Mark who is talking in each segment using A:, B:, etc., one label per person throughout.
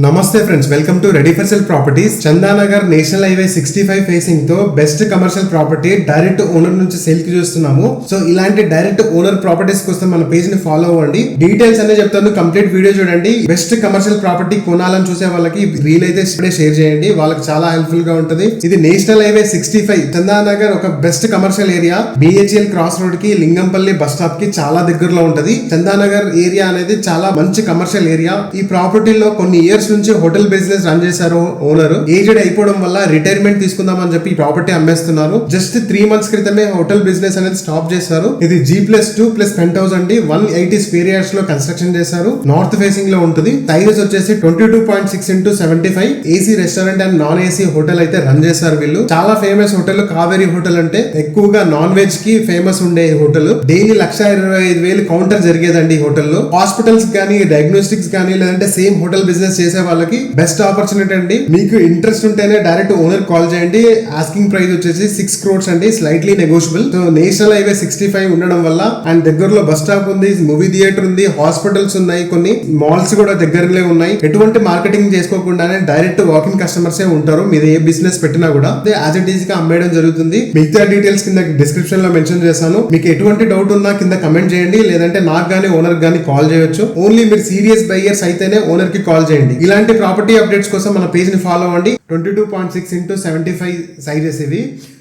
A: నమస్తే friends, welcome to ready for sale properties. Chandanagar national highway 65 facing తో best commercial property direct owner నుంచి sale కి చూస్తున్నాము. So ఇలాంటి డైరెక్ట్ ఓనర్ ప్రాపర్టీస్ కోసం మన పేజ్ ని ఫాలో అవ్వండి. డీటెయిల్స్ అనే చెప్తాను, కంప్లీట్ వీడియో చూడండి. బెస్ట్ కమర్షియల్ ప్రాపర్టీ కొనాలని చూసే వాళ్ళకి రీల్ అయితే ఇప్పుడే షేర్ చేయండి, వాళ్ళకి చాలా హెల్ప్ఫుల్ గా ఉంటుంది. ఇది నేషనల్ హైవే 65 చందానగర్ ఒక best commercial area. BHL cross road కి లింగంపల్లి బస్ స్టాప్ కి చాలా దగ్గరలో ఉంటది. చందానగర్ ఏరియా అనేది చాలా మంచి కమర్షియల్ ఏరియా. ఈ ప్రాపర్టీలో కొన్ని ఇయర్స్ నుంచి హోటల్ బిజినెస్ రన్ చేశారు ఓనర్. ఏజ్డ్ అయిపోవడం వల్ల రిటైర్మెంట్ తీసుకుందాం అని చెప్పి ప్రాపర్టీ అమ్మేస్తున్నారు. జస్ట్ 3 months క్రితమే హోటల్ బిజినెస్ అనేది స్టాప్ చేశారు. ఇది G+2+ పెంట్ హౌస్ అండి. 180 స్క్వేర్ యార్డ్స్ లో కన్స్ట్రక్షన్ చేశారు. నార్త్ ఫేసింగ్ లో ఉంటుంది. సైజెస్ వచ్చేసి 22.6x75. AC restaurant and non AC hotel అయితే రన్ చేశారు వీళ్ళు. చాలా ఫేమస్ హోటల్ కావేరీ హోటల్ అంటే ఎక్కువగా నాన్ వెజ్ కి ఫేమస్ ఉండే హోటల్. డైలీ 1,25,000 కౌంటర్ జరిగేదండి ఈ హోటల్లో. హాస్పిటల్స్ కానీ, డయాగ్నోస్టిక్స్ కానీ, లేదంటే సేమ్ హోటల్ బిజినెస్ చేసే వాళ్ళకి బెస్ట్ ఆపర్చునిటీ అండి. మీకు ఇంట్రెస్ట్ ఉంటేనే డైరెక్ట్ ఓనర్ కాల్ చేయండి. ఆస్కింగ్ ప్రైస్ వచ్చేసి 6 crores అండి, slightly negotiable. So national highway 65 ఉండడం వల్ల అండ్ దగ్గరలో బస్ స్టాప్ ఉంది, మూవీ థియేటర్ ఉంది, హాస్పిటల్స్ ఉన్నాయి, కొన్ని మాల్స్ కూడా దగ్గరలో ఉన్నాయి. ఎటువంటి మార్కెటింగ్ చేసుకోకుండానే డైరెక్ట్ వాకింగ్ కస్టమర్స్ ఉంటారు. మీరు ఏ బిజినెస్ పెట్టినా కూడా యాజ్ ఇట్ ఈజ్ గా అమ్మేయడం జరుగుతుంది. మిగతా డీటెయిల్స్ కింద డిస్క్రిప్షన్ లో మెన్షన్ చేశాను. మీకు ఎటువంటి డౌట్ ఉన్నా కింద కమెంట్ చేయండి, లేదంటే నాకు గానీ ఓనర్ గానీ కాల్ చేయొచ్చు. ఓన్లీ మీరు సీరియస్ బయర్స్ అయితేనే ఓనర్ కి కాల్ చేయండి. ఇలాంటి ప్రాపర్టీ అప్డేట్స్ కోసం మన పేజ్ ని ఫాలో అవ్వండి. 22.6x75 సైజెస్ ఇది.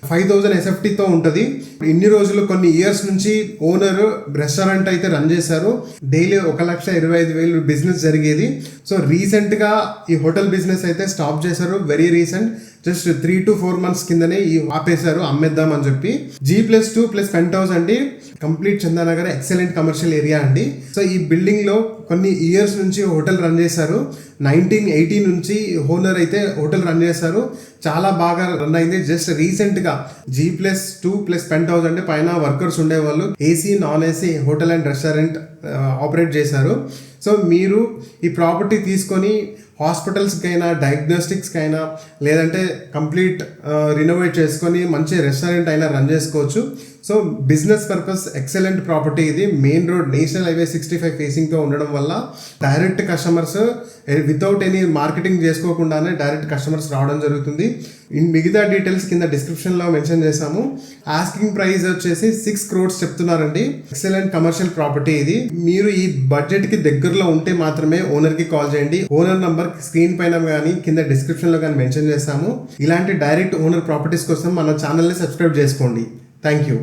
A: 5,000 SFT తో ఉంటది. ఇన్ని రోజులు కొన్ని ఇయర్స్ నుంచి ఓనర్ రెస్టారెంట్ అయితే రన్ చేశారు. డైలీ 1,25,000 బిజినెస్ జరిగేది. సో రీసెంట్ గా ఈ హోటల్ బిజినెస్ అయితే స్టాప్ చేశారు. Very recent, just 3 to 4 months కిందనే ఆపేశారు, అమ్మేద్దాం అని చెప్పి. G+2+ పెంట్ హౌస్ అండి. Complete Chandanagar excellent commercial area అండి. సో ఈ బిల్డింగ్ లో కొన్ని ఇయర్స్ నుంచి హోటల్ రన్ చేశారు. 1980 నుంచి ఓనర్ అయితే హోటల్ రన్ చేశారు. చాలా బాగా రన్ అయింది. జస్ట్ రీసెంట్ గా G+2+ పెంట్ హౌస్ అంటే పైన వర్కర్స్ ఉండేవాళ్ళు. AC, non AC hotel and restaurant operate చేశారు. సో మీరు ఈ ప్రాపర్టీ తీసుకొని హాస్పిటల్స్కి అయినా, డయాగ్నోస్టిక్స్కి అయినా, లేదంటే కంప్లీట్ రినోవేట్ చేసుకొని మంచి రెస్టారెంట్ అయినా రన్ చేసుకోవచ్చు. So business purpose excellent property ఇది. మెయిన్ రోడ్ నేషనల్ హైవే 65 ఫేసింగ్తో ఉండడం వల్ల direct customers without any marketing చేసుకోకుండానే డైరెక్ట్ కస్టమర్స్ రావడం జరుగుతుంది. మిగతా డీటెయిల్స్ కింద డిస్క్రిప్షన్లో మెన్షన్ చేశాము. ఆస్కింగ్ ప్రైస్ వచ్చేసి 6 crores చెప్తున్నారండి. ఎక్సలెంట్ కమర్షియల్ ప్రాపర్టీ ఇది. మీరు ఈ బడ్జెట్కి దగ్గరలో ఉంటే మాత్రమే ఓనర్కి కాల్ చేయండి. ఓనర్ నంబర్ స్క్రీన్ పైన కానీ కింద డిస్క్రిప్షన్లో కానీ మెన్షన్ చేస్తాము. ఇలాంటి డైరెక్ట్ ఓనర్ ప్రాపర్టీస్ కోసం మన ఛానల్ని సబ్స్క్రైబ్ చేసుకోండి. Thank you.